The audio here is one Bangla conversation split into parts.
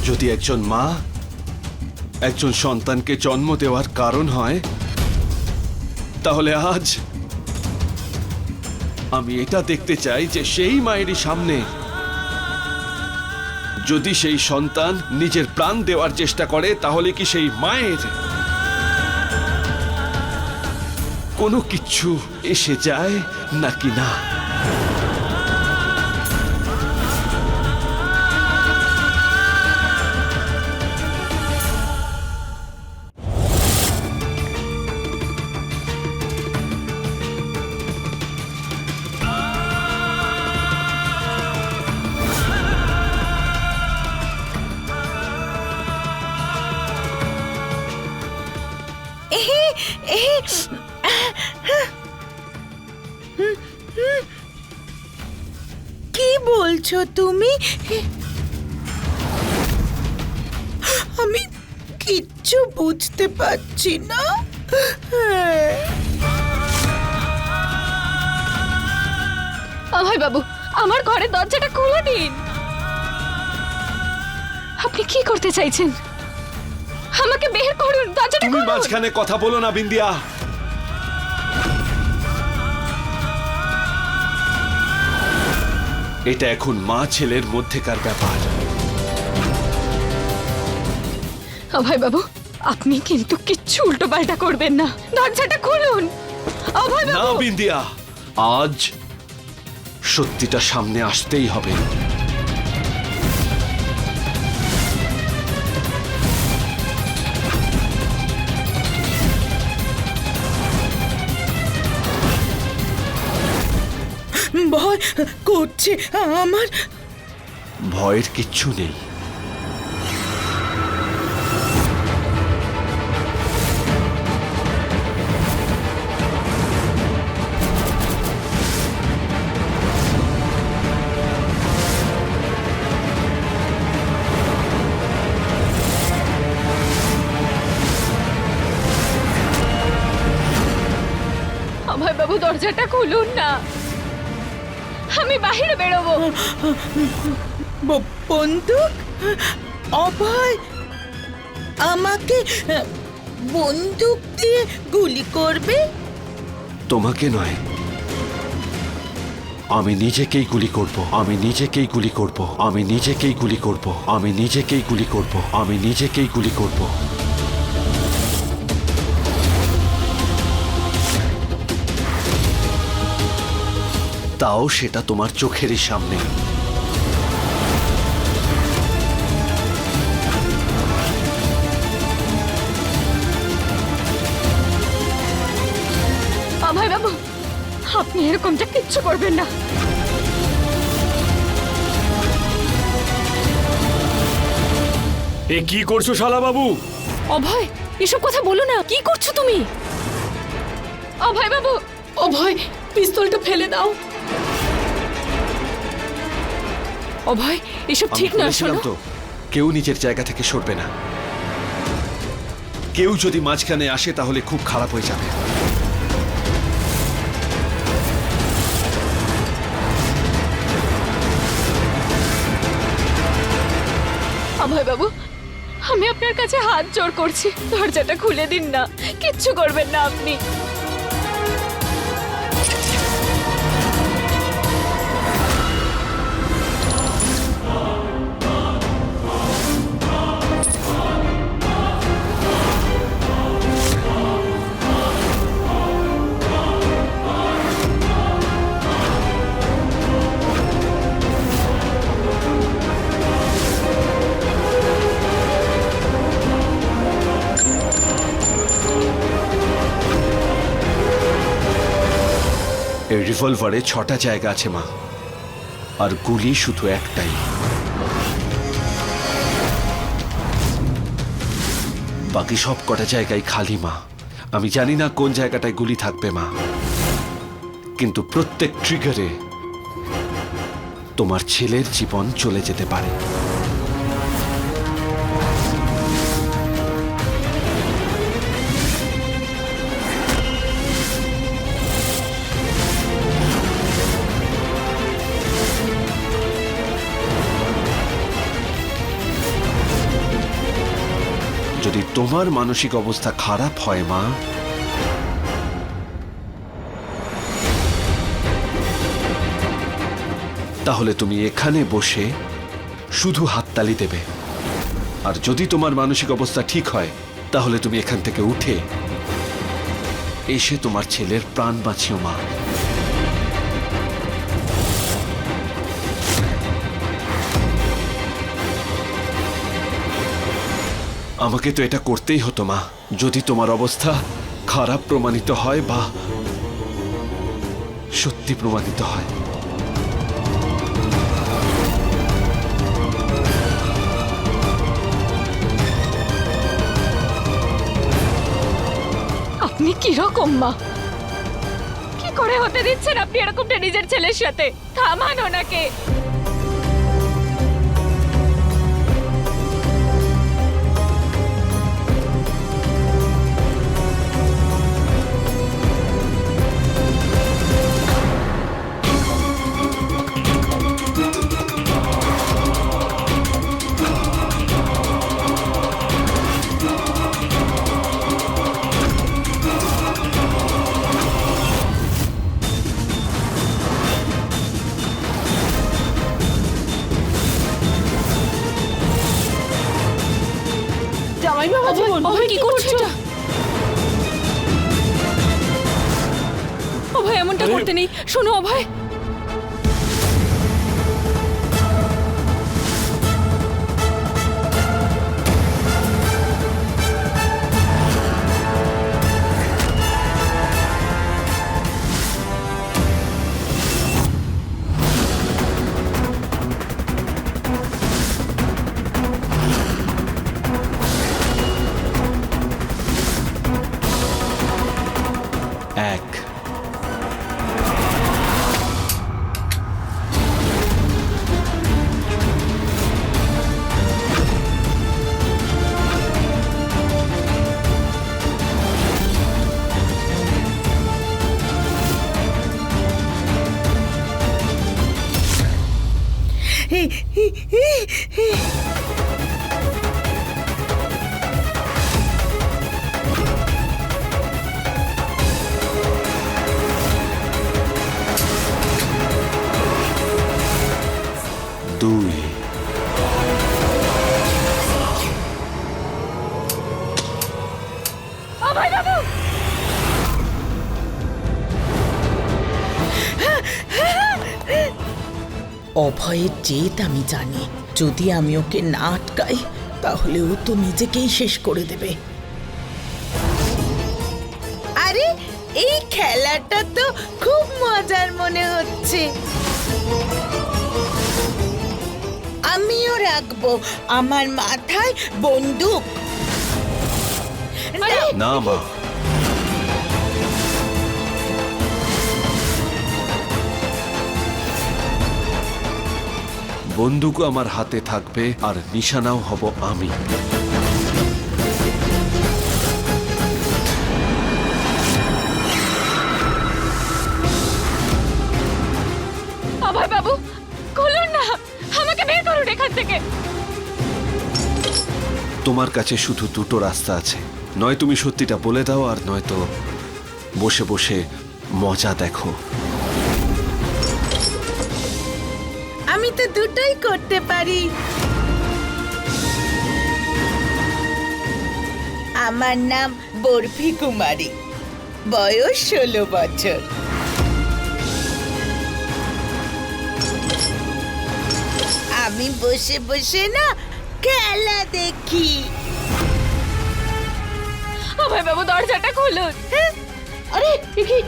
যদি একজন মা একজন সন্তানকে জন্ম দেওয়ার কারণ হয়, তাহলে আজ আমি এটা দেখতে চাই যে সেই মায়েরই সামনে যদি সেই সন্তান নিজের প্রাণ দেওয়ার চেষ্টা করে, তাহলে কি সেই মায়ের কোনো কিছু এসে যায় নাকি না? কি বলছো তুমি? আমি কিচ্ছু বুঝতে পারছি না। অভয় বাবু, আমার ঘরের দরজাটা খুলে দিন। আপনি কি করতে চাইছেন? আমাকে বের করুন, দরজাটা তুমি খুলুন। মাঝখানে কথা বলো না বিন্দিয়া। এটা এখন মা ছেলের মধ্যেকার ব্যাপার। অভয় বাবু, আপনি কিন্তু কিচ্ছু উল্টো পাল্টা করবেন না, দরজাটা খুলুন। অভয় না বাবু, বিন্দিয়া, আজ সত্যিটা সামনে আসতেই হবে। ভয় করছে আমার। ভয়ের কিচ্ছু নেই। অভয় বাবু, দরজাটা খুলুন না, আমি বাইরে বেরোবো। বন্দুক? অভয় আমাকে বন্দুক দিয়ে গুলি করবে? তোমাকে নয়, আমি নিজেকেই গুলি করব। আমি নিজেকেই গুলি করব। আমি নিজেকেই গুলি করব। আমি নিজেকেই গুলি করব। আমি নিজেকেই গুলি করব। তাও সেটা তোমার চোখেরই সামনে। অভয় বাবু, আপনি এরকমটা কিচ্ছু করবেন না। এ কি করছো শালা বাবু? অভয়, এসব কথা বলো না, কি করছো তুমি? অভয় বাবু, অভয়, পিস্তলটা ফেলে দাও। অভয়, এসব আমি ঠিক না। বলেছিলাম শোনো, তো, কেউ নিজের জায়গা থেকে সরবে না। কেউ যদি মাঝখানে আসে তাহলে খুব খারাপ হয়ে যাবে। অভয় বাবু, আমি আপনার কাছে হাত জোড় করছি, দরজাটা খুলে দিন না, কিচ্ছু করবেন না আপনি। এই রিভলভারে 6টা জায়গা আছে মা, আর গুলি শুধু একটাই। বাকি সব কটা জায়গায় খালি মা। আমি জানি না কোন জায়গাটায় গুলি থাকবে মা, কিন্তু প্রত্যেক ট্রিগারে তোমার ছেলের জীবন চলে যেতে পারে। যদি তোমার মানসিক অবস্থা খারাপ হয় মা, তাহলে তুমি এখানে বসে শুধু হাততালি দেবে। আর যদি তোমার মানসিক অবস্থা ঠিক হয় তাহলে তুমি এখান থেকে উঠে এসে তোমার ছেলের প্রাণ বাঁচিও মা। আমাকে তো এটা করতেই হতো মা, যদি তোমার অবস্থা খারাপ প্রমাণিত হয় বা সত্যি প্রমাণিত হয়। আপনি কি রকম মা? কি করে হতে দিচ্ছেন আপনি এরকমটা নিজের ছেলের সাথে? থামান ওনাকে। অভয় কি করছো? অভয় এমনটা করতে নেই। শোনো অভয়, এক, দুই, অভয় বাবু। অভয়ের জেদ আমি জানি, যদি আমি ওকে না আটকাই তাহলে ও তো নিজেকেই শেষ করে দেবে। আরে এই খেলাটা তো খুব মজার মনে হচ্ছে। আমিও রাখবো আমার মাথায় বন্দুক। না মা, বন্দুকও আমার হাতে থাকবে আর নিশানাও হব আমি। অভয় বাবু খুলুন না, আমাকে বের করুন এখান থেকে। তোমার কাছে শুধু দুটো রাস্তা আছে, নয় তুমি সত্যিটা বলে দাও আর নয়তো বসে বসে মজা দেখো। আমি তো দুটোই করতে পারি। আমার নাম বরফি কুমারী, বয়স 16 বছর। আমি বসে বসে না খেলা দেখি। অভয় বাবু দরজাটা খুলুন। আরে দেখি,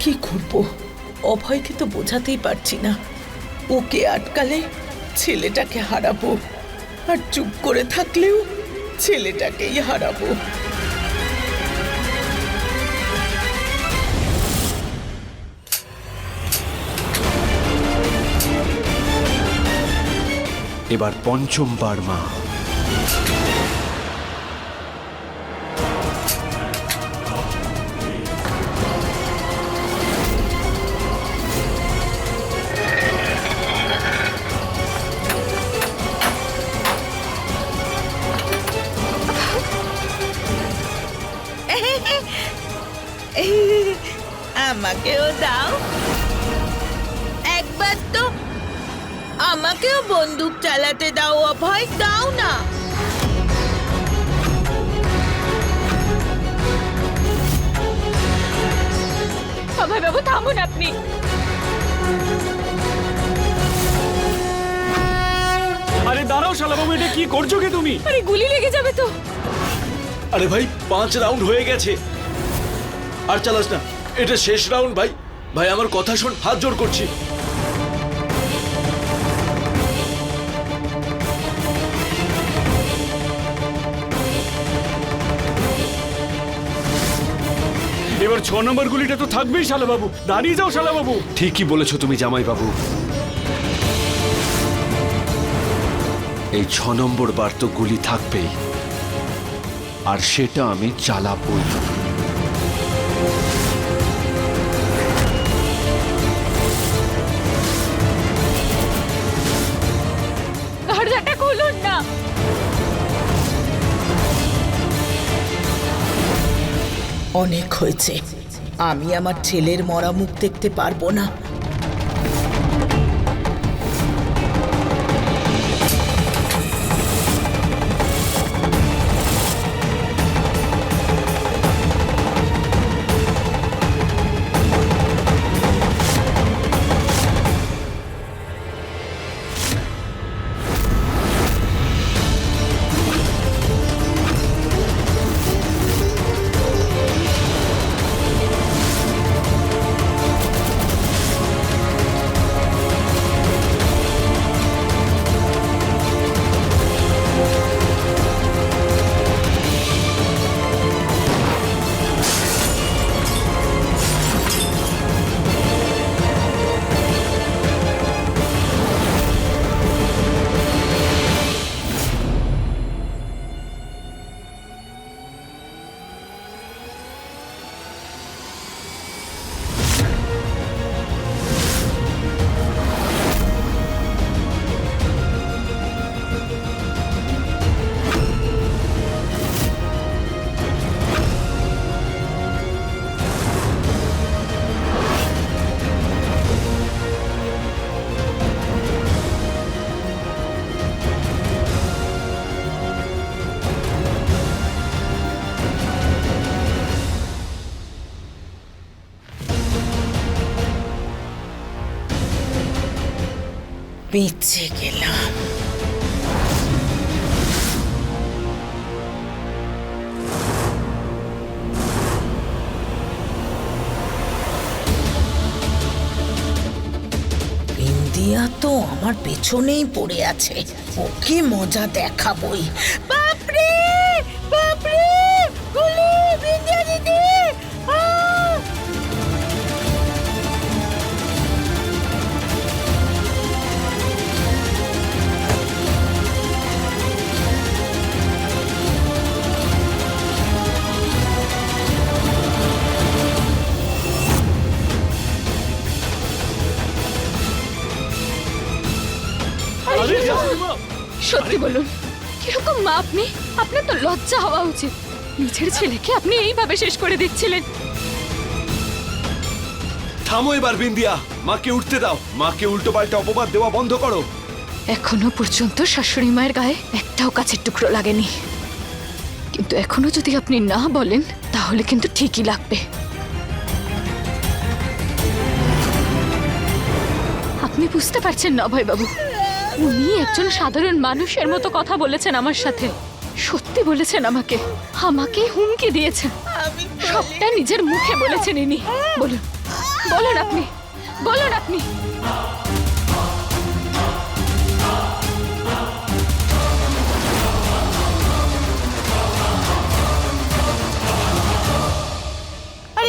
কি করব? অভয়কে তো বোঝাতেই পারছি না। ওকে আটকালে ছেলেটাকে হারাবো, আর চুপ করে থাকলেও ছেলেটাকেই হারাবো। এবার পঞ্চমবার মা। আমাকেও দাও একবার, তো আমাকেও বন্দুক চালাতে দাও অভয়, দাও না। অভয় বাবু থামুন আপনি। আরে দাঁড়াও শালাবাবু, এটা কি করছো কি তুমি? আরে গুলি লেগে যাবে তো। আরে ভাই 5 রাউন্ড হয়ে গেছে, আর চালাস না, এটা শেষ রাউন্ড ভাই। ভাই আমার কথা শোন, হাত জোর করছি। এবার 6 নম্বর গুলিটা তো থাকবেই শালাবাবু, দাঁড়িয়ে যাও শালাবাবু। ঠিকই বলেছ তুমি জামাইবাবু, এই 6 নম্বর বার তো গুলি থাকবেই, আর সেটা আমি চালাবই। দরজাটা খুলুন না। অনেক হয়েছে, আমি আমার ছেলের মরা মুখ দেখতে পারবো না। বেঁচে গেলাম। বিন্দিয়া তো আমার পেছনেই পড়ে আছে, ওকে মজা দেখাবই। বাপরে বাপরে, গুলি! বিন্দিয়া দিদি! আহ! আরে শালাবাবু, সত্যি বলুন, কিরকম মা আপনি? আপনার তো লজ্জা হওয়া উচিত। নিজের ছেলেকে আপনি এইভাবে শেষ করে দিচ্ছিলেন। থামো এবার বিন্দিয়া, মাকে উঠতে দাও, মাকে উল্টো পাল্টা অপবাদ দেওয়া বন্ধ করো। এখনো পর্যন্ত শাশুড়ি মায়ের গায়ে একটাও কাছের টুকরো লাগেনি, কিন্তু এখনো যদি আপনি না বলেন তাহলে কিন্তু ঠিকই লাগবে। আপনি বুঝতে পারছেন না অভয়বাবু, উনি একজন সাধারণ মানুষের মতো কথা বলেছেন আমার সাথে। সত্যি বলেছেন আমাকে, আমাকে হুমকি দিয়েছেন। সবটা নিজের মুখে বলেছেন ইনি। বলুন, বলুন আপনি, বলুন আপনি।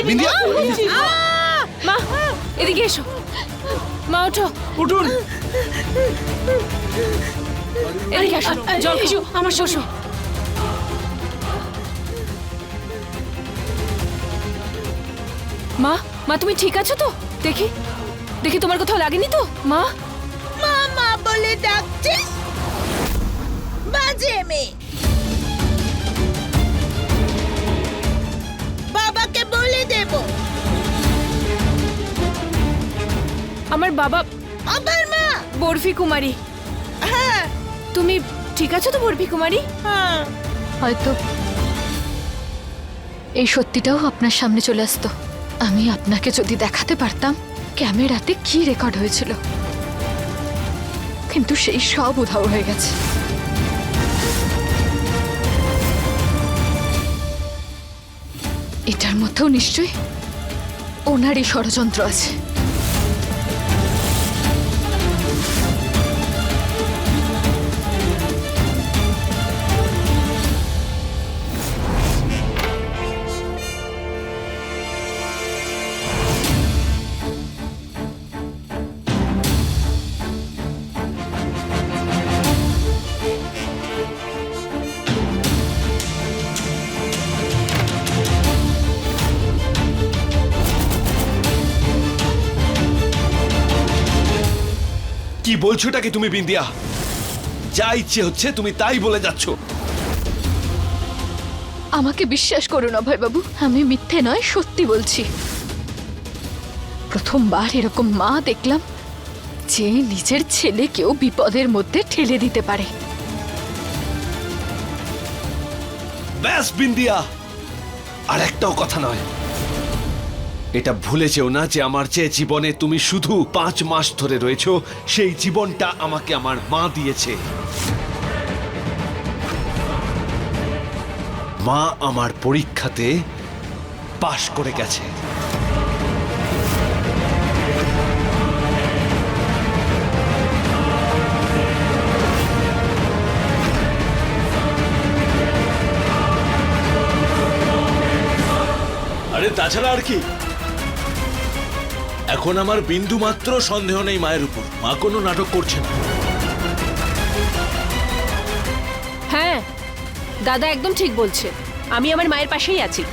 বিন্দিয়া, মা এদিকে এসো। মা ওঠো। উঠুন। এদিকে আসো, জল খাও। আমার শ্বশুর। মা, মা তুমি ঠিক আছো তো? দেখি দেখি তোমার কোথাও লাগেনি তো মা? মা মা বলে ডাকছে, বাজে মেয়ে। বাবাকে বলে দেব। আমার বাবা আবার মা। বরফি কুমারী। হ্যাঁ তুমি ঠিক আছো তো বরফি কুমারী? হ্যাঁ। হয়তো এই সত্যিটাও আপনার সামনে চলে আসতো। আমি আপনাকে যদি দেখাতে পারতাম ক্যামেরাতে কি রেকর্ড হয়েছিল, কিন্তু সেই সব উধাও হয়ে গেছে। এটার মধ্যেও নিশ্চয়ই ওনারই ষড়যন্ত্র আছে। কি বলছোটা কি তুমি বিন্দিয়া? যা ইচ্ছে হচ্ছে তুমি তাই বলে যাচ্ছ। আমাকে বিশ্বাস করুন অভয়বাবু, আমি মিথ্যে নয় সত্যি বলছি। প্রথমবার এরকম মা দেখলাম যে নিজের ছেলেকেও বিপদের মধ্যে ঠেলে দিতে পারে। ব্যাস বিন্দিয়া, আর একটাও কথা নয়। এটা ভুলে যেও না যে আমার যে জীবনে তুমি শুধু 5 মাস ধরে রয়েছো, সেই জীবনটা আমাকে আমার মা দিয়েছে। মা আমার পরীক্ষাতে পাশ করে গেছে। আরে তাছাড়া আর কি? এখন আমার বিন্দু মাত্র সন্দেহ নেই মায়ের উপর। মা কোনো নাটক করছে না। হ্যাঁ, দাদা একদম ঠিক বলছে। আমি আমার মায়ের পাশেই আছি।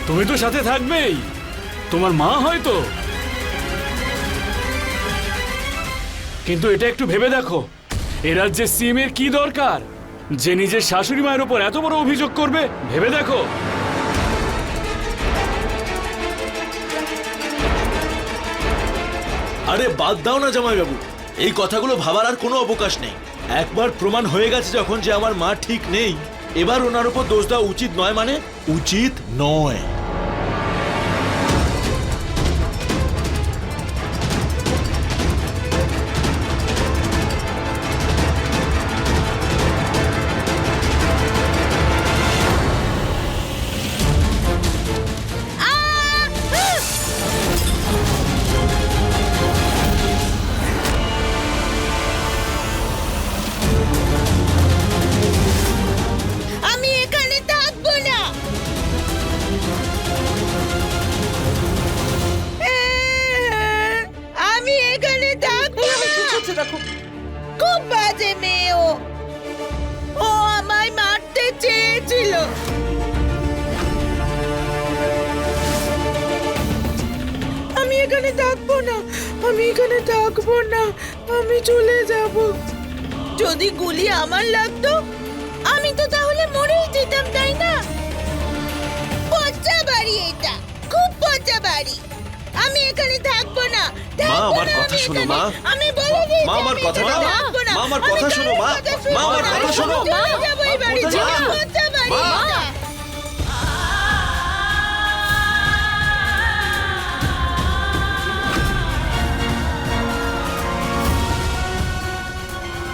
তুমি তো সাথে থাকবেই, তোমার মা হয়তো। কিন্তু এটা একটু ভেবে দেখো, এ রাজ্যে সিএমের কি দরকার যে নিজের শাশুড়ি মায়ের উপর এত বড় অভিযোগ করবে? ভেবে দেখো। আরে বাদ দাও না জামাইবাবু, এই কথাগুলো ভাবার আর কোনো অবকাশ নেই। একবার প্রমাণ হয়ে গেছে যখন যে আমার মা ঠিক নেই, এবার ওনার উপর দোষ দেওয়া উচিত নয়। মানে উচিত নয়। আমি এখানে থাকবো না। আমি এখানে থাকবো না। খুব বাজে মেয়ে ও। ও আমায় মারতে চেয়েছিল। আমি এখানে থাকবো না। আমি এখানে থাকবো না। আমি চলে যাব। যদি গুলি আমার লাগতো আমি তো তাহলে মরেই যেতাম, তাই না? পচা বাড়ি এটা, খুব পচা বাড়ি। আমি এখানে থাকবো না। মা, আমার কথা শোনো মা। আমি বলে দিই মা, আমার কথাটা। মা, আমার কথা শোনো মা। মা, আমার কথা শোনো। চলে যাবো এই বাড়ি মা, ছেড়ে। পচা বাড়ি মা। এটা।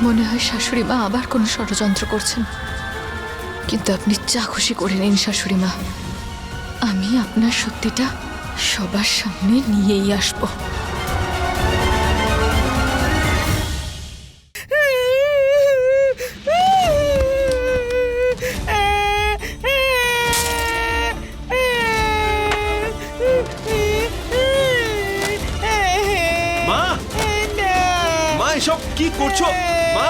মনে হয় শাশুড়ি মা আবার কোনো ষড়যন্ত্র করছেন, কিন্তু আপনি যা খুশি করে নিন শাশুড়ি মা। আমি আপনার সত্যিটা সবার সামনে নিয়েই আসবো। মা, মা, কি করছো মা?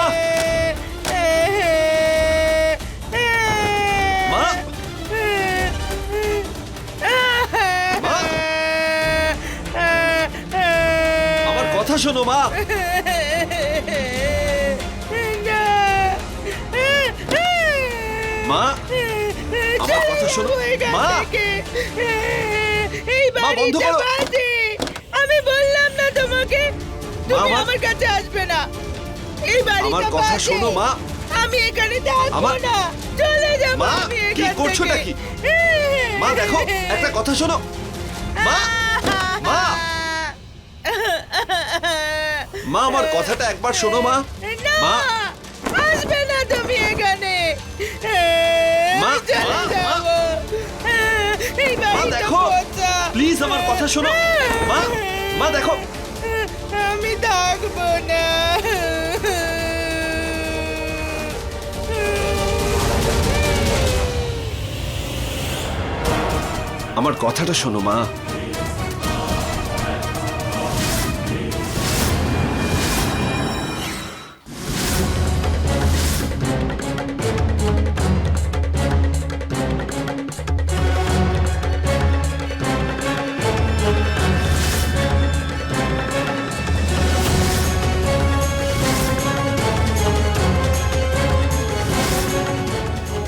মা? মা? আমার কথা শোনো মা। মা, আমার কথা শোনো মা। এই মা, বন্ধ বাড়িটা করো। বাজে। আমি বললাম না তোমাকে তুমি মা, আমার কাছে আসবে না। এই বাড়িটা আমার কথা বাজে। শোনো মা। আমি এখানে থাকবো আমার- না, চলে যাবো মা, আমি কি এখান করছোটা থেকে। কি? মা দেখো, একটা কথা শোনো মা। মা, মা আমার কথাটা একবার শোনো মা। না, মা, আসবে না তুমি এখানে। মা, আমি চলে মা, যাবো। এই মা বাড়িটা দেখো, পচা। প্লিজ আমার কথা শোনো মা। মা দেখো, আমি থাকবো না। আমার কথাটা শোনো মা।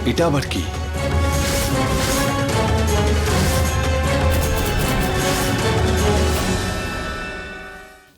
এটা আবার কি?